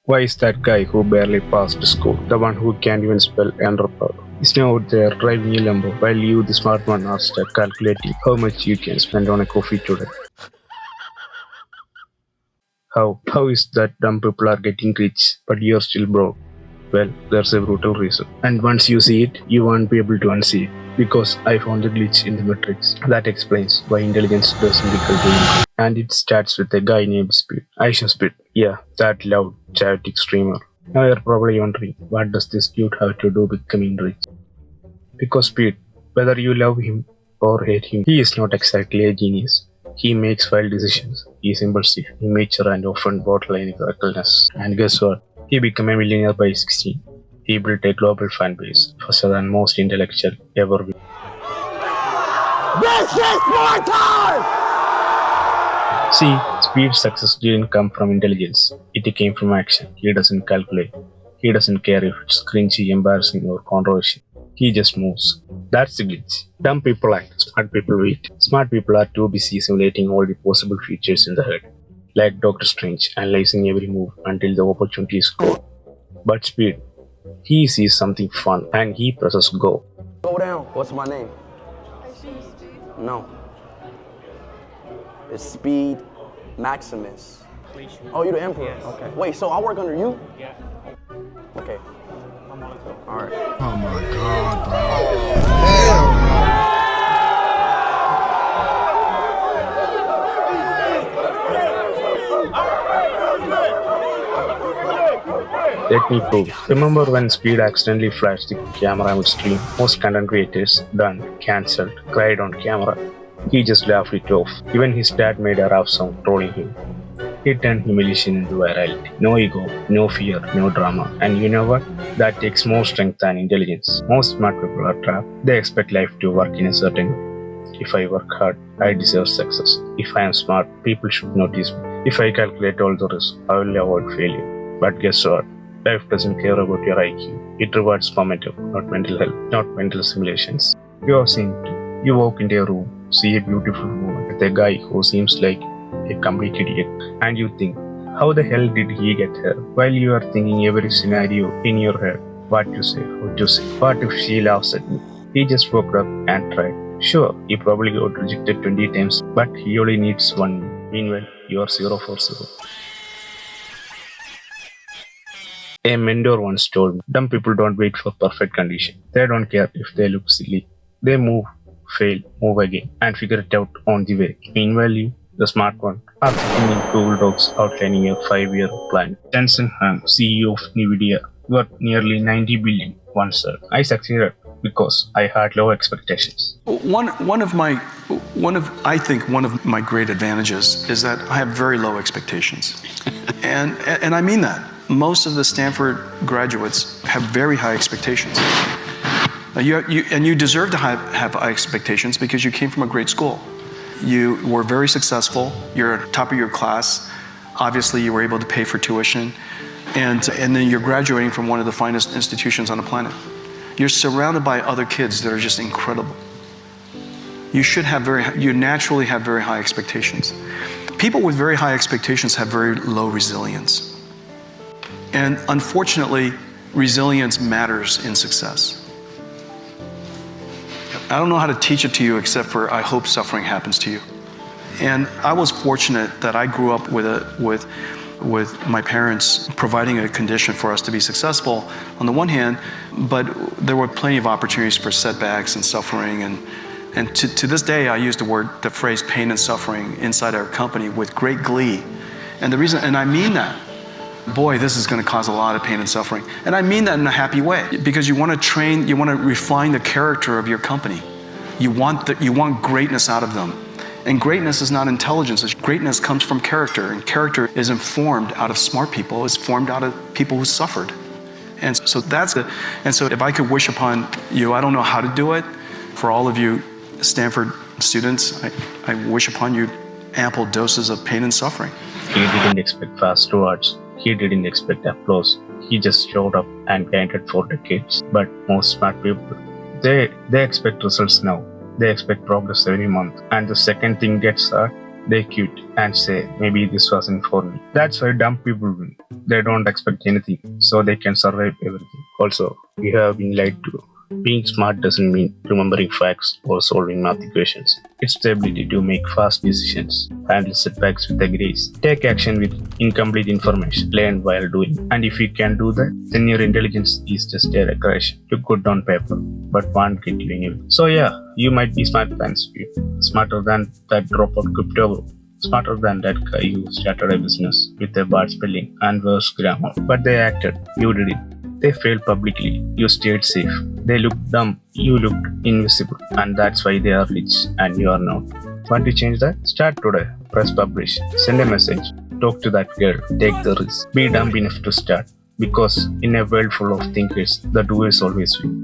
Why is that guy who barely passed school, the one who can't even spell underpower, is now out there driving a Lambo while you, the smart one, are stuck calculating how much you can spend on a coffee today? How is that dumb people are getting rich, but you're still broke? Well, there's a brutal reason. And once you see it, you won't be able to unsee it. Because I found a glitch in the matrix that explains why intelligence doesn't equal to income. And it starts with a guy named Speed. IShowSpeed. Yeah, that loud, chaotic streamer. Now you're probably wondering, what does this dude have to do with becoming rich? Because Speed, whether you love him or hate him, he is not exactly a genius. He makes wild decisions. He is impulsive, immature, and often borderline reckless. And guess what? He became a millionaire by 16. He built a global fan base, faster than most intellectual ever will. This is my time! See, Speed's success didn't come from intelligence. It came from action. He doesn't calculate. He doesn't care if it's cringy, embarrassing, or controversial. He just moves. That's the glitch. Dumb people act, smart people wait. Smart people are too busy simulating all the possible futures in the head, like Doctor Strange, analyzing every move until the opportunity is gone. But Speed, he sees something fun and he presses go. Go down. What's my name? No. It's Speed Maximus. Oh, you're the Emperor? Yes. Okay. Wait, so I work under you? Yeah. Okay. I'm on it. All right. Oh my God, bro. Hell no. Let me prove. Remember when Speed accidentally flashed the camera midstream? Most content creators done, cancelled, cried on camera. He just laughed it off. Even his dad made a rap song trolling him. He turned humiliation into virality. No ego, no fear, no drama. And you know what? That takes more strength than intelligence. Most smart people are trapped. They expect life to work in a certain way. If I work hard, I deserve success. If I am smart, people should notice me. If I calculate all the risks, I will avoid failure. But guess what? Life doesn't care about your IQ. It rewards momentum, not mental health, not mental simulations. You have seen it. You walk into a room, see a beautiful woman with a guy who seems like a complete idiot, and you think, how the hell did he get here? While you are thinking every scenario in your head, what to say, how to say, what if she laughs at me? He just woke up and tried. Sure, he probably got rejected 20 times, but he only needs one. Meanwhile, you are 0 for 0. A mentor once told me, dumb people don't wait for perfect condition. They don't care if they look silly. They move, fail, move again, and figure it out on the way. Meanwhile, you, the smart one, are sitting in Google Docs outlining a 5-year plan. Jensen Huang, CEO of NVIDIA, worth nearly 90 billion, once said, I succeeded because I had low expectations. One of my great advantages is that I have very low expectations. and I mean that. Most of the Stanford graduates have very high expectations. You deserve to have high expectations because you came from a great school. You were very successful. You're at the top of your class. Obviously, you were able to pay for tuition. And then you're graduating from one of the finest institutions on the planet. You're surrounded by other kids that are just incredible. You naturally have very high expectations. People with very high expectations have very low resilience. And unfortunately, resilience matters in success. I don't know how to teach it to you except for I hope suffering happens to you. And I was fortunate that I grew up with my parents providing a condition for us to be successful on the one hand, but there were plenty of opportunities for setbacks and suffering. And to this day, I use the phrase pain and suffering inside our company with great glee. And I mean that. Boy, this is going to cause a lot of pain and suffering. And I mean that in a happy way, because you want to refine the character of your company. You want greatness out of them. And greatness is not intelligence. Greatness comes from character, and character is informed out of smart people. It's formed out of people who suffered. And so that's it. And so if I could wish upon you, I don't know how to do it. For all of you Stanford students, I wish upon you ample doses of pain and suffering. He didn't expect fast rewards. He didn't expect applause. He just showed up and grinded for decades. But most smart people, they expect results now. They expect progress every month. And the second thing gets hard, They quit and say, maybe this wasn't for me. That's why dumb people win. They don't expect anything, so they can survive everything. Also, we have been lied to. Being smart doesn't mean remembering facts or solving math equations. It's the ability to make fast decisions, handle setbacks with a grace, take action with incomplete information, learn while doing. And if you can do that, then your intelligence is just a decoration. Look good on paper, but won't get you anywhere. So yeah, you might be smart than speed, smarter than that dropout crypto bro. Smarter than that guy who started a business with a bad spelling and worse grammar. But they acted, you didn't. They failed publicly, you stayed safe. They looked dumb, you looked invisible. And that's why they are rich and you are not. Want to change that? Start today. Press publish. Send a message. Talk to that girl. Take the risk. Be dumb enough to start. Because in a world full of thinkers, the doers always win.